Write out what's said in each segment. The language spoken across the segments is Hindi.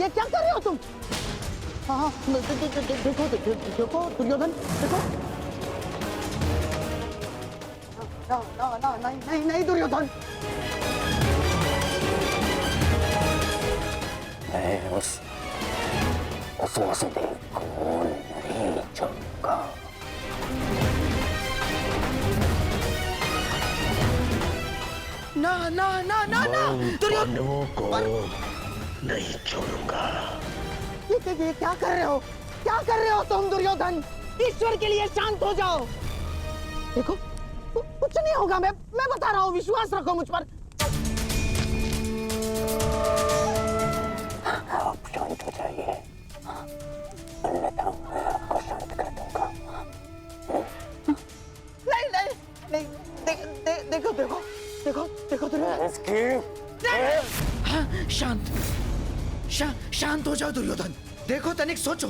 ये क्या कर रहे हो तुम? हाँ, देखो देखो दुर्योधन, देखो। नहीं दुर्योधन। मैं उस वासुदेव को नहीं छोड़ूंगा। ना पांडवों को नहीं छोड़ूंगा। ये क्या कर रहे हो? क्या कर रहे हो तुम दुर्योधन? ईश्वर के लिए शांत हो जाओ। देखो कुछ नहीं होगा, मैं बता रहा हूँ, विश्वास रखो मुझ पर। आप शांत हो जाइए, अन्यथा मैं आपको शांत कर दूंगा। नहीं, देखो दुर्योधन। हाँ, शांत हो जाओ दुर्योधन। देखो तनिक सोचो,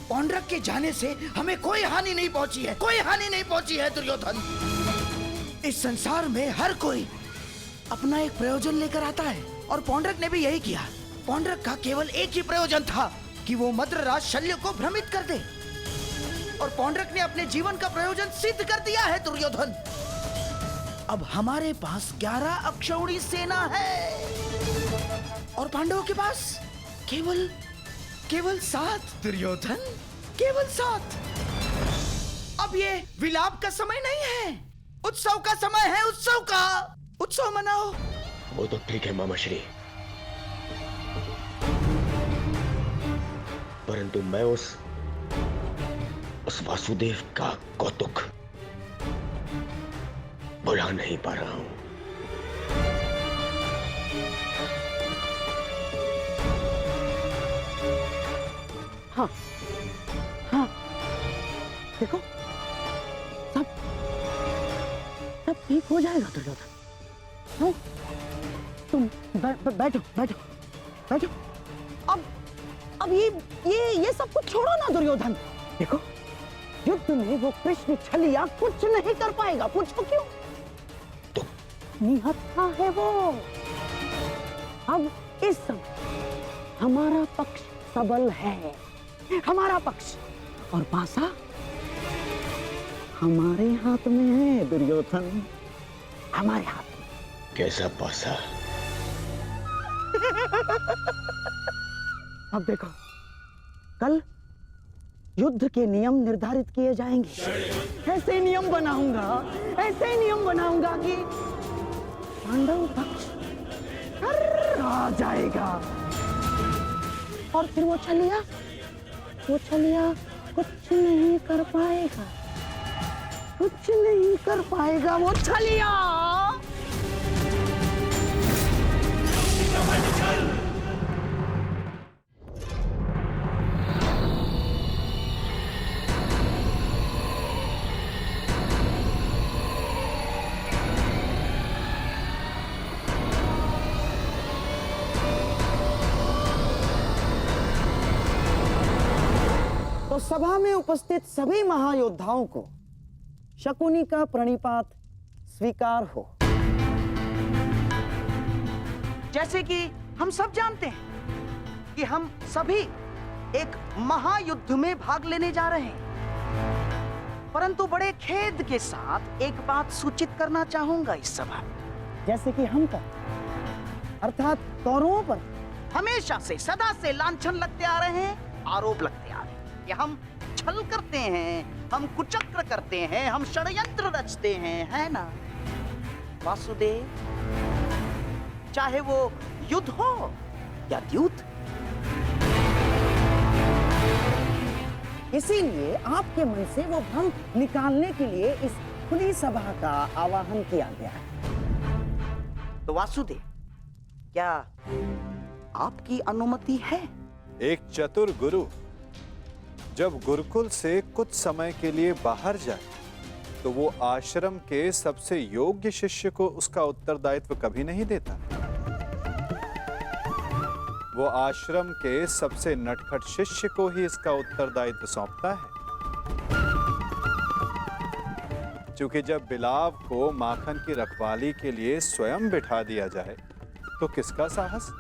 पौंड्रक के जाने से हमें कोई हानि नहीं पहुंची है दुर्योधन। इस संसार में हर कोई अपना एक प्रयोजन लेकर आता है और पौंड्रक ने भी यही किया। पौंड्रक का केवल एक ही प्रयोजन था कि वो मद्रराज शल्य को भ्रमित कर दे, और पौंड्रक ने अपने जीवन का प्रयोजन सिद्ध कर दिया है दुर्योधन। अब हमारे पास 11 अक्षौणी सेना है और पांडवों के पास केवल 7 दुर्योधन, केवल 7। अब ये विलाप का समय नहीं है, उत्सव का समय है। उत्सव मनाओ। वो तो ठीक है मामाश्री, परंतु मैं उस वासुदेव का कौतुक भुला नहीं पा रहा हूं। हाँ, देखो सब ठीक हो जाएगा दुर्योधन। हाँ, तुम बैठो। अब ये सब कुछ छोड़ो ना दुर्योधन। देखो, युद्ध में वो कृष्ण छलिया कुछ नहीं कर पाएगा। पूछो क्यों? तो निहत्था है वो। अब इस समय हमारा पक्ष सबल है, हमारा पक्ष, और पासा हमारे हाथ में है दुर्योधन, हमारे हाथ में। कैसा पासा? अब देखो, कल युद्ध के नियम निर्धारित किए जाएंगे। ऐसे नियम बनाऊंगा कि पांडव पक्ष आ जाएगा, और फिर वो छलिया कुछ नहीं कर पाएगा वो छलिया। तो सभा में उपस्थित सभी महायोद्धाओं को शकुनी का प्रणिपात स्वीकार हो। जैसे कि हम सब जानते हैं कि हम सभी एक महायुद्ध में भाग लेने जा रहे हैं, परंतु बड़े खेद के साथ एक बात सूचित करना चाहूंगा इस सभा में। जैसे कि हम अर्थात कौरवों पर हमेशा से, सदा से लांछन लगते आ रहे हैं, आरोप लगते आ रहे हैं कि हम छल करते हैं, हम कुचक्र करते हैं, हम षड्यंत्र रचते हैं, है ना वासुदेव? चाहे वो युद्ध हो या द्यूत। इसीलिए आपके मन से वो भ्रम निकालने के लिए इस खुली सभा का आवाहन किया गया है। तो वासुदेव, क्या आपकी अनुमति है? एक चतुर गुरु जब गुरुकुल से कुछ समय के लिए बाहर जाए तो वो आश्रम के सबसे योग्य शिष्य को उसका उत्तरदायित्व कभी नहीं देता। वो आश्रम के सबसे नटखट शिष्य को ही इसका उत्तरदायित्व सौंपता है। क्योंकि जब बिलाव को माखन की रखवाली के लिए स्वयं बिठा दिया जाए तो किसका साहस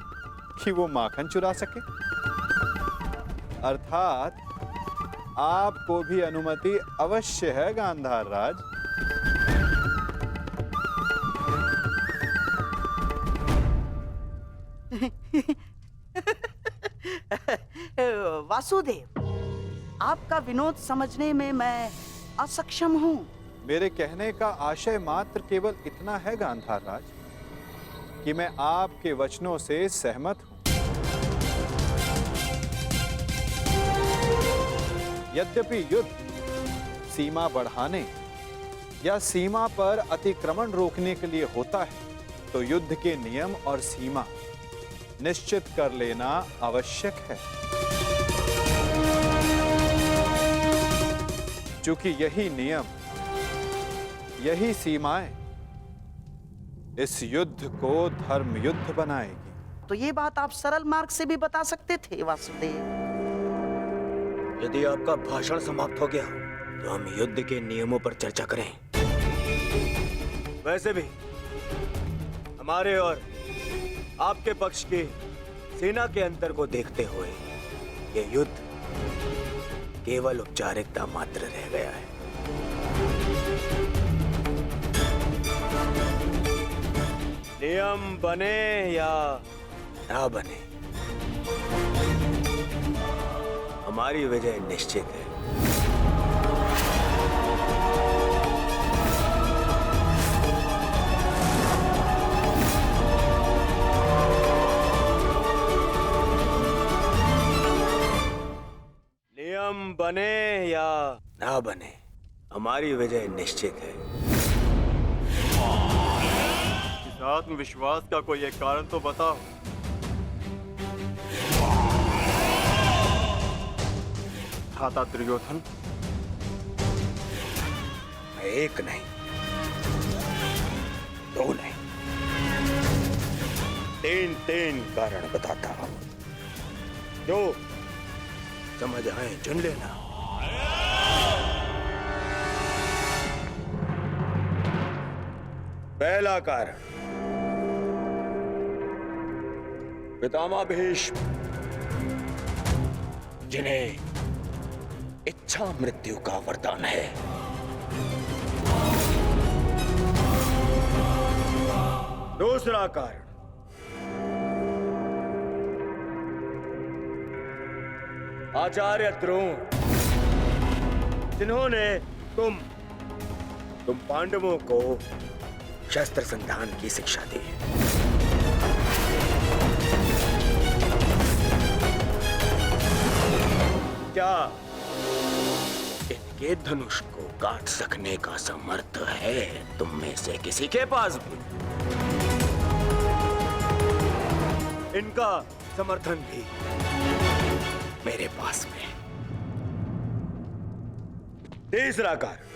कि वो माखन चुरा सके। अर्थात आपको भी अनुमति अवश्य है गांधार राज। वासुदेव, आपका विनोद समझने में मैं असक्षम हूँ। मेरे कहने का आशय मात्र केवल इतना है गांधार राज कि मैं आपके वचनों से सहमत हूं। यद्यपि युद्ध सीमा बढ़ाने या सीमा पर अतिक्रमण रोकने के लिए होता है, तो युद्ध के नियम और सीमा निश्चित कर लेना आवश्यक है। क्योंकि यही नियम, यही सीमाएं इस युद्ध को धर्म युद्ध बनाएगी। तो ये बात आप सरल मार्ग से भी बता सकते थे वासुदेव। यदि आपका भाषण समाप्त हो गया तो हम युद्ध के नियमों पर चर्चा करें। वैसे भी हमारे और आपके पक्ष की सेना के अंतर को देखते हुए यह युद्ध केवल औपचारिकता मात्र रह गया है। नियम बने या ना बने, हमारी विजय निश्चित है। नियम बने या ना बने, हमारी विजय निश्चित है। इस आत्मविश्वास का कोई एक कारण तो बताओ। था दुर्योधन, एक नहीं, दो नहीं, तीन कारण बताता हूं, जो समझ आए चुन लेना। पहला कारण, पितामह भीष्म जिन्हें इच्छा मृत्यु का वरदान है। दूसरा कारण, आचार्य द्रोण जिन्होंने तुम पांडवों को शस्त्र संधान की शिक्षा दी। क्या इनके धनुष को काट सकने का समर्थ है तुम में से किसी के पास भी? इनका समर्थन भी मेरे पास में। तीसरा कारण,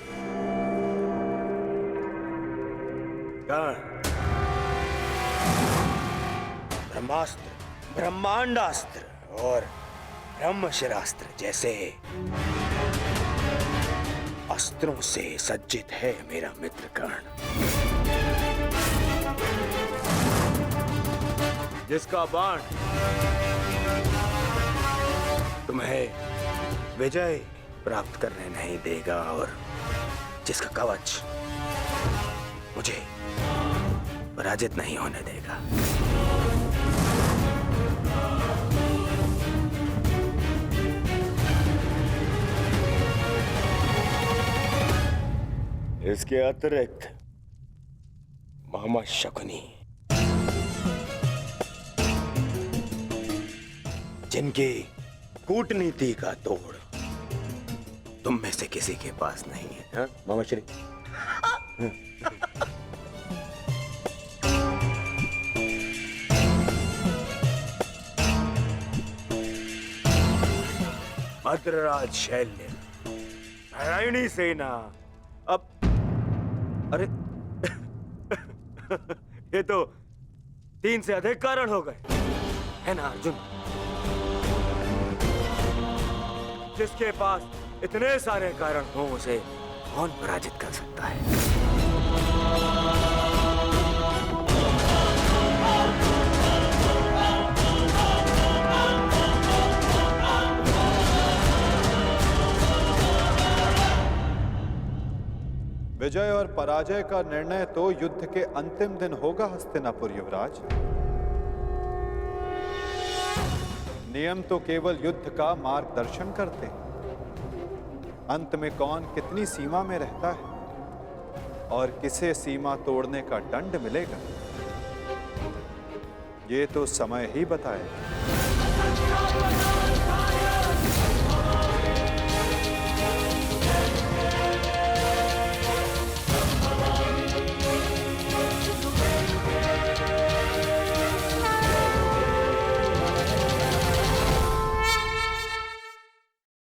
ब्रह्मास्त्र, ब्रह्मांडास्त्र और ब्रह्मशिरास्त्र जैसे अस्त्रों से सज्जित है मेरा मित्र कर्ण, जिसका बाण तुम्हें विजय प्राप्त करने नहीं देगा और जिसका कवच मुझे पराजित नहीं होने देगा। इसके अतिरिक्त मामा शकुनी, जिनकी कूटनीति का तोड़ तुम में से किसी के पास नहीं है। हाँ मामा श्री, मद्रराज शैल्य, नारायणी सेना, अब अरे ये तो 3 से अधिक कारण हो गए, है ना अर्जुन? जिसके पास इतने सारे कारण हो उसे कौन पराजित कर सकता है? विजय और पराजय का निर्णय तो युद्ध के अंतिम दिन होगा हस्तिनापुर युवराज। नियम तो केवल युद्ध का मार्गदर्शन करते हैं। अंत में कौन कितनी सीमा में रहता है और किसे सीमा तोड़ने का दंड मिलेगा, ये तो समय ही बताएगा।